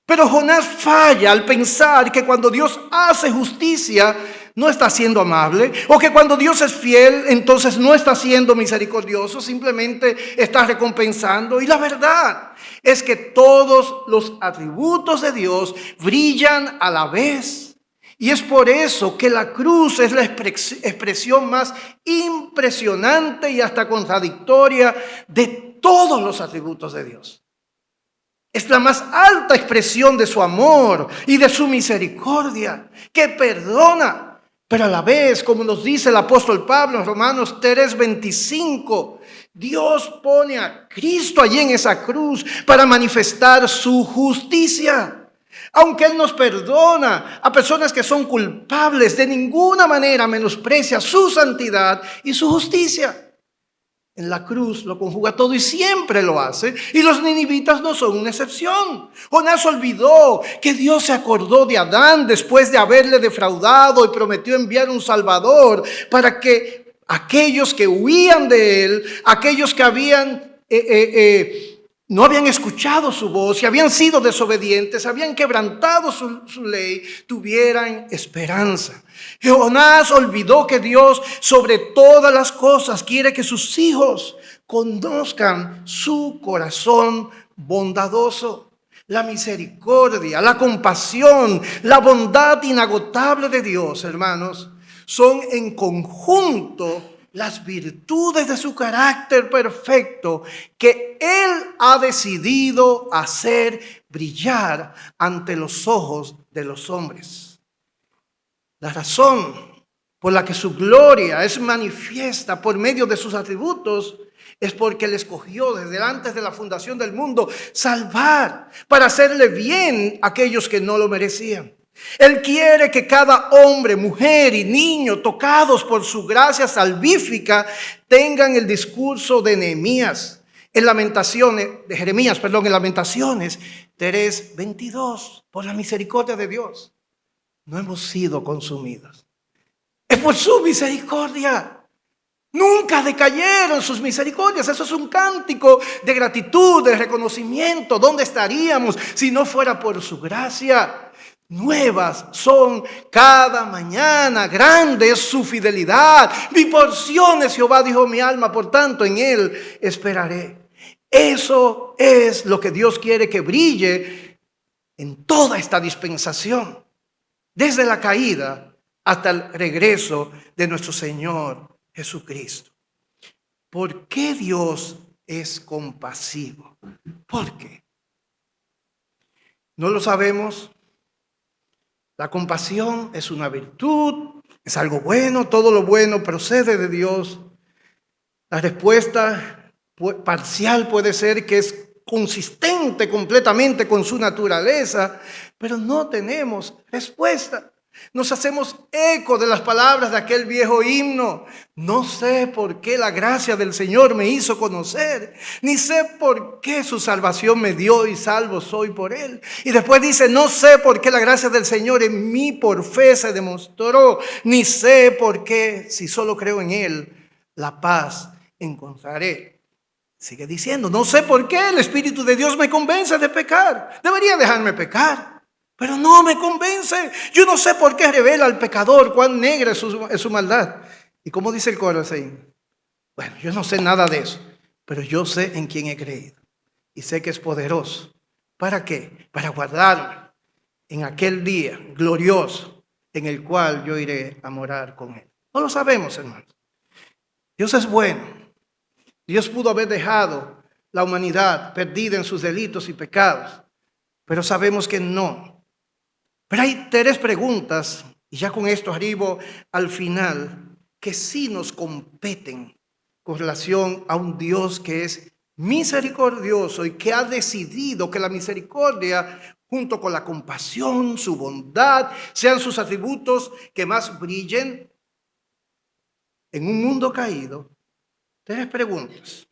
Pero Jonás falla al pensar que cuando Dios hace justicia, no está siendo amable, o que cuando Dios es fiel, entonces no está siendo misericordioso, simplemente está recompensando. Y la verdad es que todos los atributos de Dios brillan a la vez. Y es por eso que la cruz es la expresión más impresionante y hasta contradictoria de todos los atributos de Dios. Es la más alta expresión de su amor y de su misericordia, que perdona, pero a la vez, como nos dice el apóstol Pablo en Romanos 3:25, Dios pone a Cristo allí en esa cruz para manifestar su justicia. Aunque Él nos perdona a personas que son culpables, de ninguna manera menosprecia su santidad y su justicia. En la cruz lo conjuga todo y siempre lo hace. Y los ninivitas no son una excepción. Jonás olvidó que Dios se acordó de Adán después de haberle defraudado y prometió enviar un Salvador para que aquellos que huían de él, aquellos que no habían escuchado su voz y habían sido desobedientes, habían quebrantado su ley, tuvieran esperanza. Jonás olvidó que Dios sobre todas las cosas quiere que sus hijos conozcan su corazón bondadoso. La misericordia, la compasión, la bondad inagotable de Dios, hermanos, son en conjunto las virtudes de su carácter perfecto que Él ha decidido hacer brillar ante los ojos de los hombres. La razón por la que su gloria es manifiesta por medio de sus atributos es porque Él escogió desde antes de la fundación del mundo salvar para hacerle bien a aquellos que no lo merecían. Él quiere que cada hombre, mujer y niño tocados por su gracia salvífica tengan el discurso de Jeremías en Lamentaciones 3:22. Por la misericordia de Dios no hemos sido consumidos. Es por su misericordia. Nunca decayeron sus misericordias. Eso es un cántico de gratitud, de reconocimiento. ¿Dónde estaríamos si no fuera por su gracia? Nuevas son cada mañana, grande es su fidelidad. Mi porción es Jehová, dijo mi alma, por tanto en Él esperaré. Eso es lo que Dios quiere que brille en toda esta dispensación, desde la caída hasta el regreso de nuestro Señor Jesucristo. ¿Por qué Dios es compasivo? ¿Por qué? No lo sabemos. La compasión es una virtud, es algo bueno, todo lo bueno procede de Dios. La respuesta parcial puede ser que es consistente completamente con su naturaleza, pero no tenemos respuesta. Nos hacemos eco de las palabras de aquel viejo himno. No sé por qué la gracia del Señor me hizo conocer, ni sé por qué su salvación me dio y salvo soy por Él. Y después dice, no sé por qué la gracia del Señor en mí por fe se demostró, ni sé por qué, si solo creo en Él, la paz encontraré. Sigue diciendo, no sé por qué el Espíritu de Dios me convence de pecar. Debería dejarme pecar, pero no me convence. Yo no sé por qué revela al pecador cuán negra es su maldad. ¿Y cómo dice el coro así? Bueno, yo no sé nada de eso, pero yo sé en quién he creído. Y sé que es poderoso. ¿Para qué? Para guardarme en aquel día glorioso en el cual yo iré a morar con Él. No lo sabemos, hermanos. Dios es bueno. Dios pudo haber dejado la humanidad perdida en sus delitos y pecados, pero sabemos que no. Pero hay tres preguntas, y ya con esto arribo al final, que sí nos competen con relación a un Dios que es misericordioso y que ha decidido que la misericordia, junto con la compasión, su bondad, sean sus atributos que más brillen en un mundo caído. Tres preguntas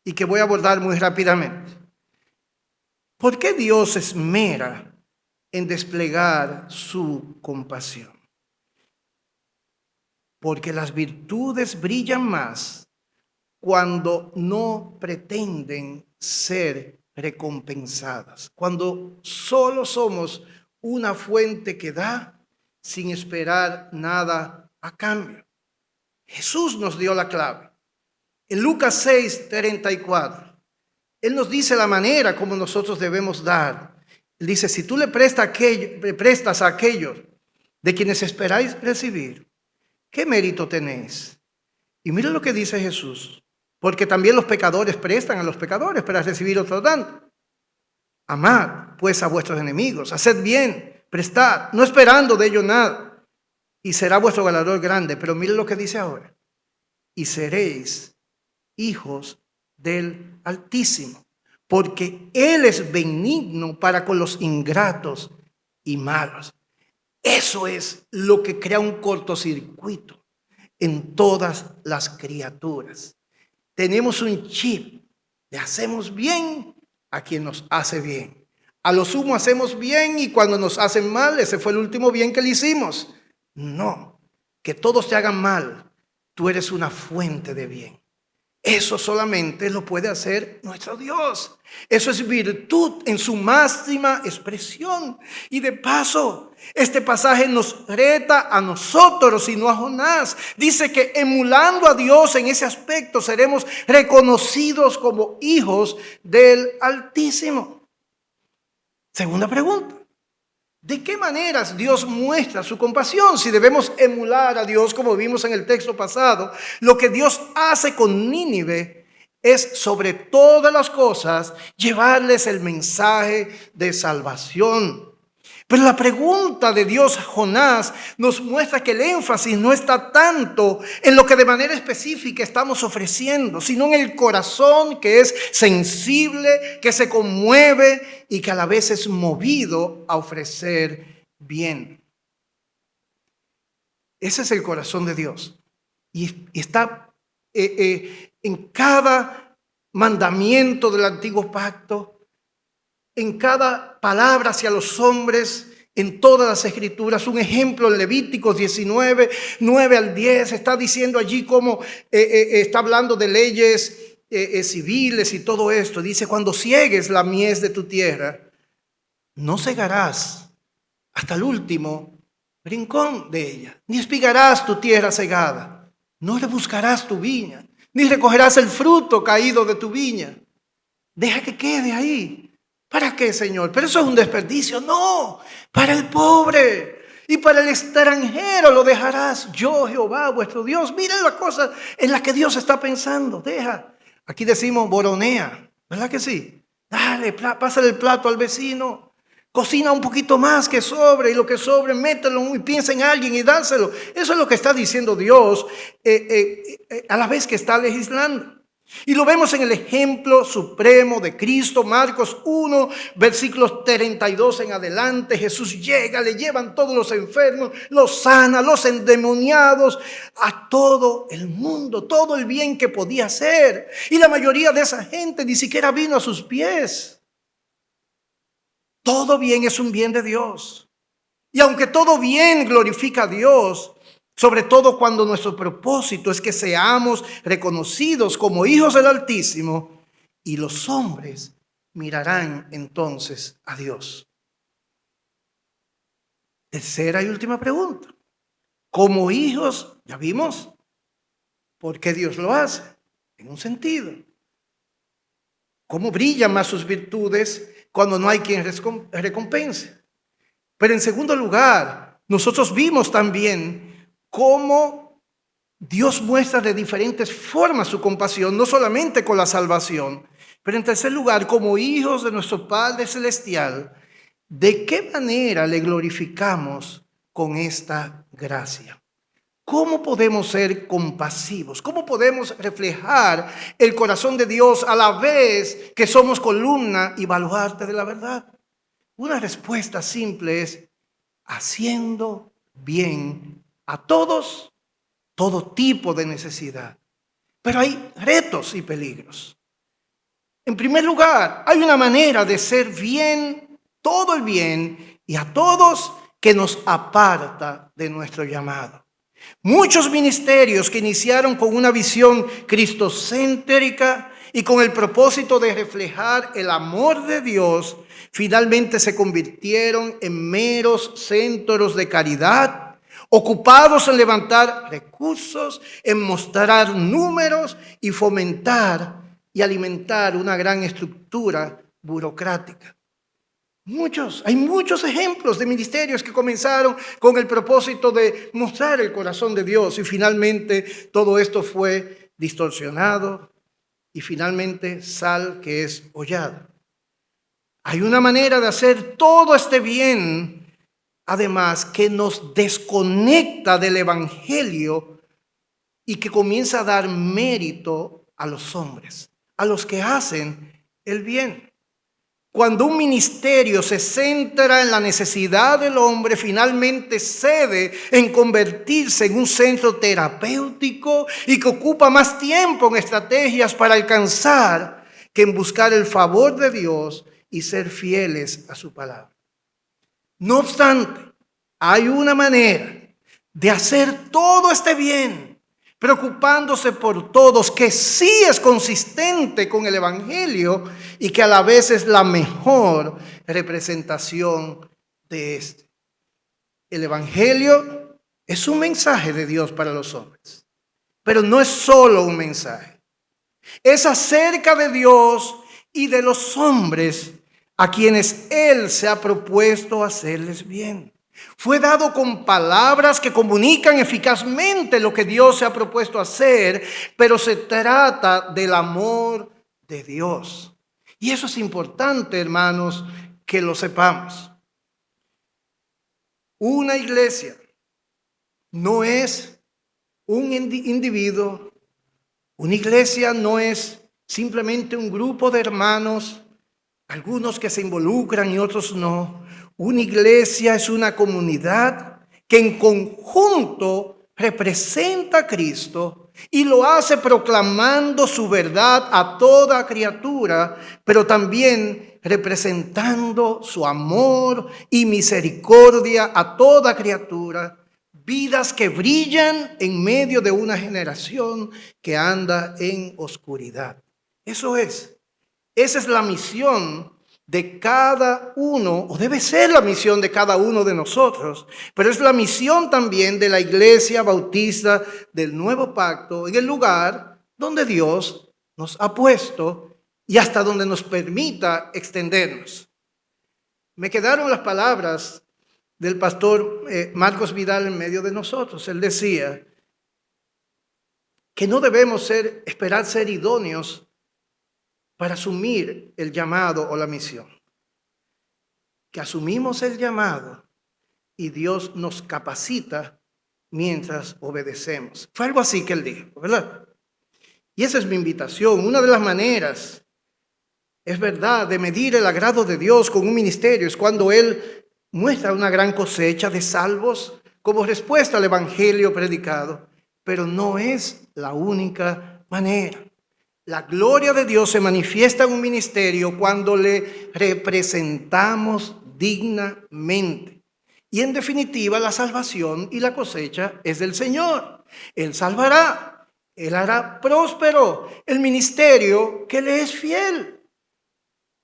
y que voy a abordar muy rápidamente. ¿Por qué Dios se esmera en desplegar su compasión? Porque las virtudes brillan más cuando no pretenden ser recompensadas, cuando solo somos una fuente que da sin esperar nada a cambio. Jesús nos dio la clave. En Lucas 6:34, Él nos dice la manera como nosotros debemos dar. Él dice, si tú le prestas a aquellos de quienes esperáis recibir, ¿qué mérito tenéis? Y mira lo que dice Jesús, porque también los pecadores prestan a los pecadores para recibir otro tanto. Amad pues a vuestros enemigos, haced bien, prestad, no esperando de ello nada, y será vuestro galardón grande. Pero mira lo que dice ahora, y seréis hijos del Altísimo, porque Él es benigno para con los ingratos y malos. Eso es lo que crea un cortocircuito en todas las criaturas. Tenemos un chip, le hacemos bien a quien nos hace bien. A lo sumo hacemos bien y cuando nos hacen mal, ese fue el último bien que le hicimos. No, que todos te hagan mal, tú eres una fuente de bien. Eso solamente lo puede hacer nuestro Dios. Eso es virtud en su máxima expresión. Y de paso, este pasaje nos reta a nosotros y no a Jonás. Dice que emulando a Dios en ese aspecto seremos reconocidos como hijos del Altísimo. Segunda pregunta. ¿De qué maneras Dios muestra su compasión? Si debemos emular a Dios, como vimos en el texto pasado, lo que Dios hace con Nínive es, sobre todas las cosas, llevarles el mensaje de salvación. Pero la pregunta de Dios a Jonás nos muestra que el énfasis no está tanto en lo que de manera específica estamos ofreciendo, sino en el corazón que es sensible, que se conmueve y que a la vez es movido a ofrecer bien. Ese es el corazón de Dios. Y está en cada mandamiento del antiguo pacto, en cada palabra hacia los hombres, en todas las escrituras. Un ejemplo en Levíticos 19, 9 al 10, está diciendo allí cómo está hablando de leyes civiles y todo esto. Dice, cuando ciegues la mies de tu tierra, no cegarás hasta el último rincón de ella, ni espigarás tu tierra cegada, no rebuscarás tu viña, ni recogerás el fruto caído de tu viña. Deja que quede ahí. ¿Para qué, Señor? Pero eso es un desperdicio. No, para el pobre y para el extranjero lo dejarás. Yo, Jehová, vuestro Dios. Miren las cosas en las que Dios está pensando. Deja. Aquí decimos boronea, ¿verdad que sí? Dale, pásale el plato al vecino. Cocina un poquito más que sobre y lo que sobre, mételo y piensa en alguien y dáselo. Eso es lo que está diciendo Dios a la vez que está legislando. Y lo vemos en el ejemplo supremo de Cristo, Marcos 1, versículos 32 en adelante. Jesús llega, le llevan todos los enfermos, los sana, los endemoniados, a todo el mundo, todo el bien que podía hacer. Y la mayoría de esa gente ni siquiera vino a sus pies. Todo bien es un bien de Dios. Y aunque todo bien glorifica a Dios, sobre todo cuando nuestro propósito es que seamos reconocidos como hijos del Altísimo, y los hombres mirarán entonces a Dios. Tercera y última pregunta. Como hijos, ya vimos por qué Dios lo hace, en un sentido. ¿Cómo brillan más sus virtudes cuando no hay quien recompense? Pero en segundo lugar, nosotros vimos también cómo Dios muestra de diferentes formas su compasión, no solamente con la salvación, pero en tercer lugar, como hijos de nuestro Padre Celestial, ¿de qué manera le glorificamos con esta gracia? ¿Cómo podemos ser compasivos? ¿Cómo podemos reflejar el corazón de Dios a la vez que somos columna y baluarte de la verdad? Una respuesta simple es haciendo bien a todos, todo tipo de necesidad. Pero hay retos y peligros. En primer lugar, hay una manera de ser bien, todo el bien, y a todos que nos aparta de nuestro llamado. Muchos ministerios que iniciaron con una visión cristocéntrica y con el propósito de reflejar el amor de Dios, finalmente se convirtieron en meros centros de caridad, ocupados en levantar recursos, en mostrar números y fomentar y alimentar una gran estructura burocrática. Hay muchos ejemplos de ministerios que comenzaron con el propósito de mostrar el corazón de Dios y finalmente todo esto fue distorsionado y finalmente sal que es hollada. Hay una manera de hacer todo este bien, además, que nos desconecta del Evangelio y que comienza a dar mérito a los hombres, a los que hacen el bien. Cuando un ministerio se centra en la necesidad del hombre, finalmente cede en convertirse en un centro terapéutico y que ocupa más tiempo en estrategias para alcanzar que en buscar el favor de Dios y ser fieles a su palabra. No obstante, hay una manera de hacer todo este bien, preocupándose por todos, que sí es consistente con el Evangelio y que a la vez es la mejor representación de este. El Evangelio es un mensaje de Dios para los hombres, pero no es solo un mensaje. Es acerca de Dios y de los hombres a quienes Él se ha propuesto hacerles bien. Fue dado con palabras que comunican eficazmente lo que Dios se ha propuesto hacer, pero se trata del amor de Dios. Y eso es importante, hermanos, que lo sepamos. Una iglesia no es un individuo, una iglesia no es simplemente un grupo de hermanos, algunos que se involucran y otros no. Una iglesia es una comunidad que en conjunto representa a Cristo y lo hace proclamando su verdad a toda criatura, pero también representando su amor y misericordia a toda criatura, vidas que brillan en medio de una generación que anda en oscuridad. Esa es la misión de cada uno, o debe ser la misión de cada uno de nosotros, pero es la misión también de la Iglesia Bautista del Nuevo Pacto en el lugar donde Dios nos ha puesto y hasta donde nos permita extendernos. Me quedaron las palabras del pastor Marcos Vidal en medio de nosotros. Él decía que no debemos esperar ser idóneos para asumir el llamado o la misión. Que asumimos el llamado y Dios nos capacita mientras obedecemos. Fue algo así que él dijo, ¿verdad? Y esa es mi invitación. Una de las maneras, es verdad, de medir el agrado de Dios con un ministerio es cuando Él muestra una gran cosecha de salvos como respuesta al evangelio predicado, pero no es la única manera. La gloria de Dios se manifiesta en un ministerio cuando le representamos dignamente. Y en definitiva, la salvación y la cosecha es del Señor. Él salvará, Él hará próspero el ministerio que le es fiel.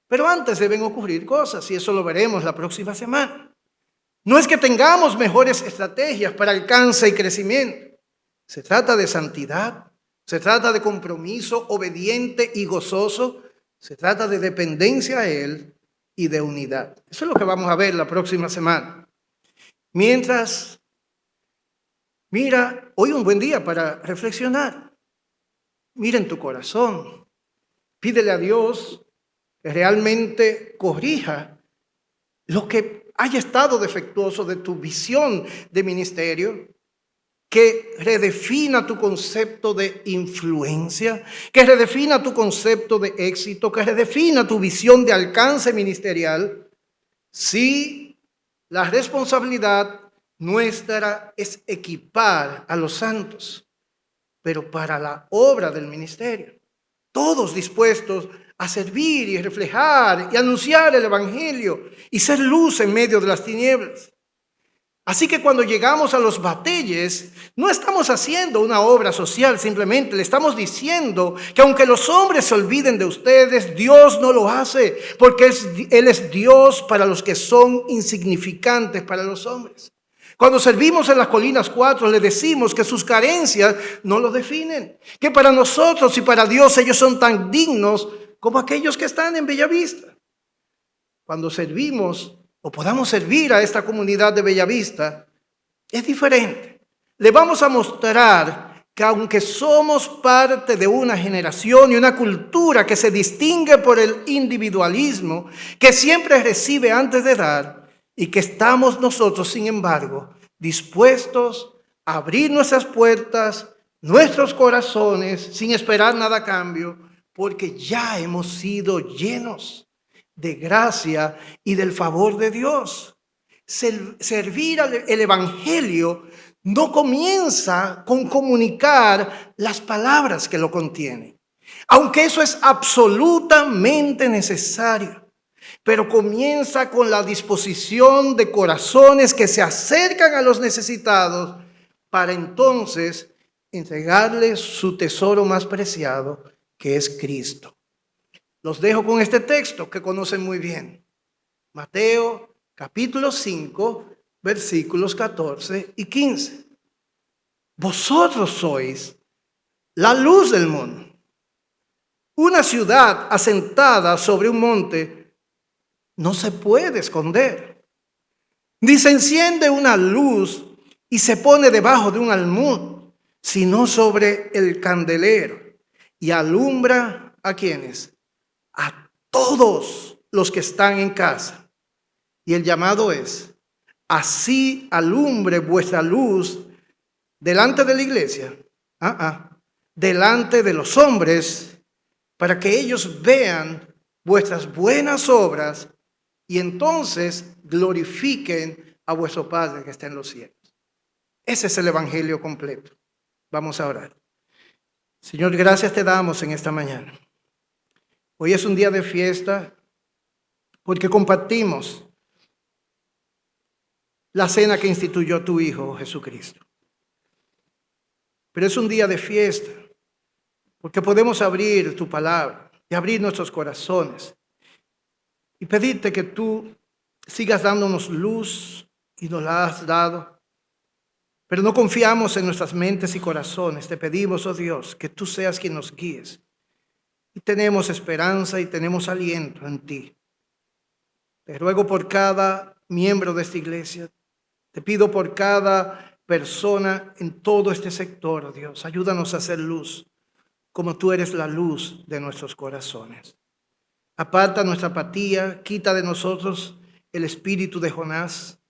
Pero antes deben ocurrir cosas y eso lo veremos la próxima semana. No es que tengamos mejores estrategias para alcance y crecimiento. Se trata de santidad, se trata de compromiso obediente y gozoso, se trata de dependencia a Él y de unidad. Eso es lo que vamos a ver la próxima semana. Mientras, mira, hoy un buen día para reflexionar. Mira en tu corazón. Pídele a Dios que realmente corrija lo que haya estado defectuoso de tu visión de ministerio, que redefina tu concepto de influencia, que redefina tu concepto de éxito, que redefina tu visión de alcance ministerial. Sí, la responsabilidad nuestra es equipar a los santos, pero para la obra del ministerio. Todos dispuestos a servir y reflejar y anunciar el evangelio y ser luz en medio de las tinieblas. Así que cuando llegamos a los batelles, no estamos haciendo una obra social, simplemente le estamos diciendo que aunque los hombres se olviden de ustedes, Dios no lo hace, porque Él es Dios para los que son insignificantes para los hombres. Cuando servimos en las Colinas 4, le decimos que sus carencias no lo definen, que para nosotros y para Dios ellos son tan dignos como aquellos que están en Bellavista. Cuando servimos o podamos servir a esta comunidad de Bellavista, es diferente. Le vamos a mostrar que aunque somos parte de una generación y una cultura que se distingue por el individualismo, que siempre recibe antes de dar, y que estamos nosotros, sin embargo, dispuestos a abrir nuestras puertas, nuestros corazones, sin esperar nada a cambio, porque ya hemos sido llenos de gracia y del favor de Dios. Servir el evangelio no comienza con comunicar las palabras que lo contienen, aunque eso es absolutamente necesario. Pero comienza con la disposición de corazones que se acercan a los necesitados para entonces entregarles su tesoro más preciado, que es Cristo. Los dejo con este texto que conocen muy bien. Mateo capítulo 5, versículos 14 y 15. Vosotros sois la luz del mundo. Una ciudad asentada sobre un monte no se puede esconder. Ni se enciende una luz y se pone debajo de un almud, sino sobre el candelero, y alumbra ¿a quiénes? A todos los que están en casa. Y el llamado es: así alumbre vuestra luz delante de la iglesia, delante de los hombres, para que ellos vean vuestras buenas obras y entonces glorifiquen a vuestro Padre que está en los cielos. Ese es el evangelio completo. Vamos a orar. Señor, gracias te damos en esta mañana. Hoy es un día de fiesta porque compartimos la cena que instituyó tu Hijo Jesucristo. Pero es un día de fiesta porque podemos abrir tu palabra y abrir nuestros corazones y pedirte que tú sigas dándonos luz, y nos la has dado. Pero no confiamos en nuestras mentes y corazones. Te pedimos, oh Dios, que tú seas quien nos guíes. Y tenemos esperanza y tenemos aliento en ti. Te ruego por cada miembro de esta iglesia. Te pido por cada persona en todo este sector, oh Dios. Ayúdanos a hacer luz, como tú eres la luz de nuestros corazones. Aparta nuestra apatía, quita de nosotros el espíritu de Jonás,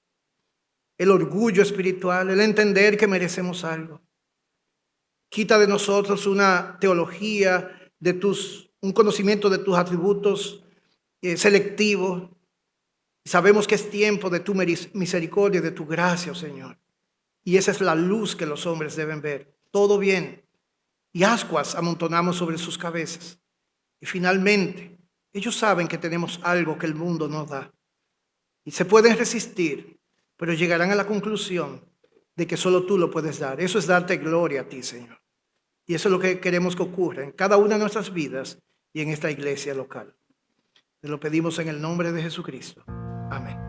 el orgullo espiritual, el entender que merecemos algo. Quita de nosotros una teología un conocimiento de tus atributos selectivo. Sabemos que es tiempo de tu misericordia, de tu gracia, oh Señor. Y esa es la luz que los hombres deben ver. Todo bien. Y ascuas amontonamos sobre sus cabezas. Y finalmente, ellos saben que tenemos algo que el mundo no da. Y se pueden resistir, pero llegarán a la conclusión de que solo tú lo puedes dar. Eso es darte gloria a ti, Señor. Y eso es lo que queremos que ocurra en cada una de nuestras vidas y en esta iglesia local. Te lo pedimos en el nombre de Jesucristo. Amén.